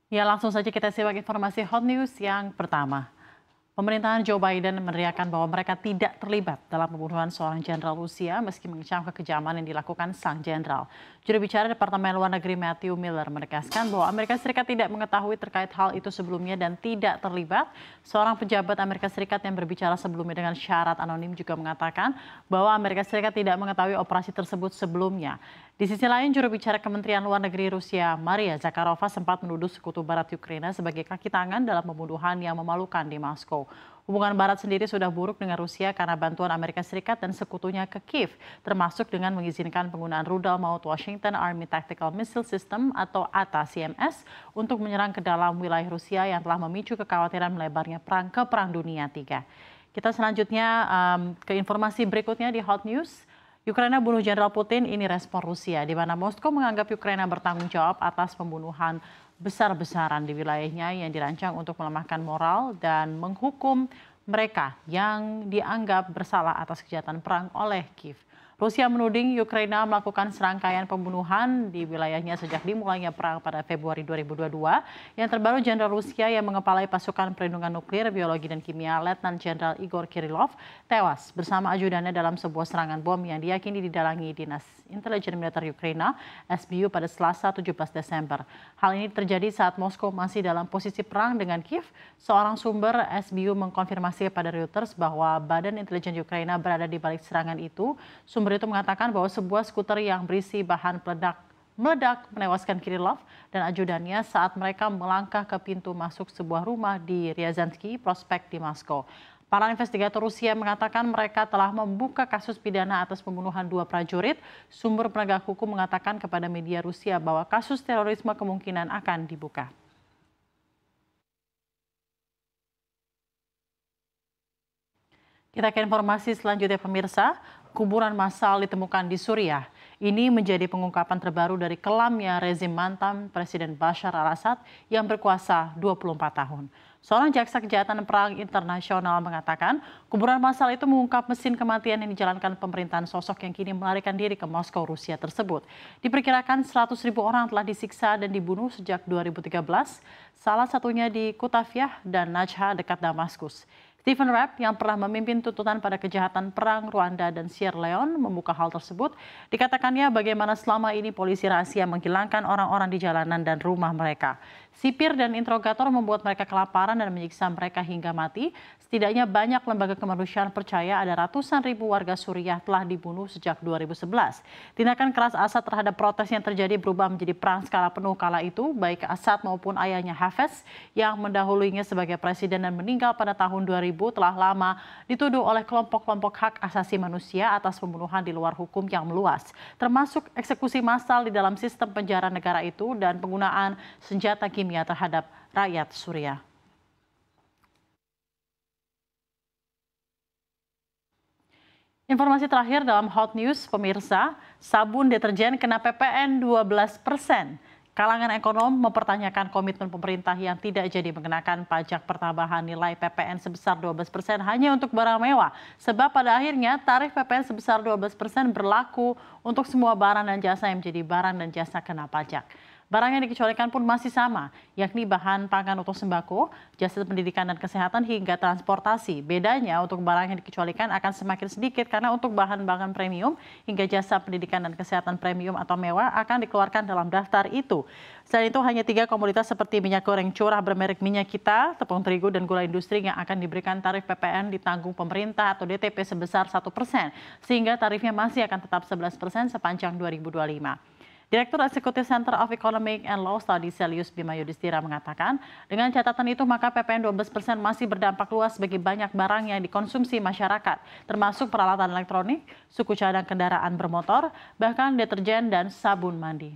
Ya, langsung saja kita simak informasi hot news yang pertama. Pemerintahan Joe Biden meneriakkan bahwa mereka tidak terlibat dalam pembunuhan seorang jenderal Rusia meski mengecam kekejaman yang dilakukan sang jenderal. Juru bicara Departemen Luar Negeri Matthew Miller menegaskan bahwa Amerika Serikat tidak mengetahui terkait hal itu sebelumnya dan tidak terlibat. Seorang pejabat Amerika Serikat yang berbicara sebelumnya dengan syarat anonim juga mengatakan bahwa Amerika Serikat tidak mengetahui operasi tersebut sebelumnya. Di sisi lain, juru bicara Kementerian Luar Negeri Rusia, Maria Zakharova, sempat menuduh sekutu Barat Ukraina sebagai kaki tangan dalam pembunuhan yang memalukan di Moskow. Hubungan Barat sendiri sudah buruk dengan Rusia karena bantuan Amerika Serikat dan sekutunya ke Kiev, termasuk dengan mengizinkan penggunaan rudal maut Washington Army Tactical Missile System atau ATACMS untuk menyerang ke dalam wilayah Rusia yang telah memicu kekhawatiran melebarnya perang ke Perang Dunia III. Kita selanjutnya ke informasi berikutnya di Hot News. Ukraina bunuh Jenderal Putin, ini respon Rusia, di mana Moskow menganggap Ukraina bertanggung jawab atas pembunuhan besar-besaran di wilayahnya yang dirancang untuk melemahkan moral dan menghukum mereka yang dianggap bersalah atas kejahatan perang oleh Kiev. Rusia menuding Ukraina melakukan serangkaian pembunuhan di wilayahnya sejak dimulainya perang pada Februari 2022. Yang terbaru, Jenderal Rusia yang mengepalai pasukan perlindungan nuklir, biologi dan kimia, Letnan Jenderal Igor Kirillov, tewas bersama ajudannya dalam sebuah serangan bom yang diyakini didalangi Dinas Intelijen Militer Ukraina, SBU, pada Selasa 17 Desember. Hal ini terjadi saat Moskow masih dalam posisi perang dengan Kiev. Seorang sumber SBU mengkonfirmasi pada Reuters bahwa Badan Intelijen Ukraina berada di balik serangan itu. Sumber itu mengatakan bahwa sebuah skuter yang berisi bahan peledak meledak menewaskan Kirillov dan ajudannya saat mereka melangkah ke pintu masuk sebuah rumah di Ryazansky Prospect di Moskow. Para investigator Rusia mengatakan mereka telah membuka kasus pidana atas pembunuhan 2 prajurit. Sumber penegak hukum mengatakan kepada media Rusia bahwa kasus terorisme kemungkinan akan dibuka. Kita ke informasi selanjutnya, pemirsa. Kuburan massal ditemukan di Suriah. Ini menjadi pengungkapan terbaru dari kelamnya rezim mantan Presiden Bashar al-Assad yang berkuasa 24 tahun. Seorang jaksa kejahatan perang internasional mengatakan kuburan massal itu mengungkap mesin kematian yang dijalankan pemerintahan sosok yang kini melarikan diri ke Moskow, Rusia tersebut. Diperkirakan 100.000 orang telah disiksa dan dibunuh sejak 2013, salah satunya di Kutafiah dan Najha dekat Damaskus. Stephen Rapp yang pernah memimpin tuntutan pada kejahatan perang Rwanda dan Sierra Leone membuka hal tersebut. Dikatakannya bagaimana selama ini polisi rahasia menghilangkan orang-orang di jalanan dan rumah mereka. Sipir dan interrogator membuat mereka kelaparan dan menyiksa mereka hingga mati. Setidaknya banyak lembaga kemanusiaan percaya ada ratusan ribu warga Suriah telah dibunuh sejak 2011. Tindakan keras Assad terhadap protes yang terjadi berubah menjadi perang skala penuh kala itu, baik Assad maupun ayahnya Hafez yang mendahuluinya sebagai presiden dan meninggal pada tahun 2000 telah lama dituduh oleh kelompok-kelompok hak asasi manusia atas pembunuhan di luar hukum yang meluas, termasuk eksekusi massal di dalam sistem penjara negara itu dan penggunaan senjata kimia terhadap rakyat Suriah. Informasi terakhir dalam Hot News, pemirsa, sabun deterjen kena PPN 12%. Kalangan ekonom mempertanyakan komitmen pemerintah yang tidak jadi mengenakan pajak pertambahan nilai PPN sebesar 12% hanya untuk barang mewah. Sebab pada akhirnya tarif PPN sebesar 12% berlaku untuk semua barang dan jasa yang menjadi barang dan jasa kena pajak. Barang yang dikecualikan pun masih sama, yakni bahan pangan untuk sembako, jasa pendidikan dan kesehatan hingga transportasi. Bedanya untuk barang yang dikecualikan akan semakin sedikit karena untuk bahan-bahan premium hingga jasa pendidikan dan kesehatan premium atau mewah akan dikeluarkan dalam daftar itu. Selain itu hanya 3 komoditas seperti minyak goreng curah bermerek Minyak Kita, tepung terigu dan gula industri yang akan diberikan tarif PPN ditanggung pemerintah atau DTP sebesar 1%, sehingga tarifnya masih akan tetap 11% sepanjang 2025. Direktur Eksekutif Center of Economic and Law Studies Selius Bima Yudhistira mengatakan, dengan catatan itu maka PPN 12% masih berdampak luas bagi banyak barang yang dikonsumsi masyarakat, termasuk peralatan elektronik, suku cadang kendaraan bermotor, bahkan deterjen dan sabun mandi.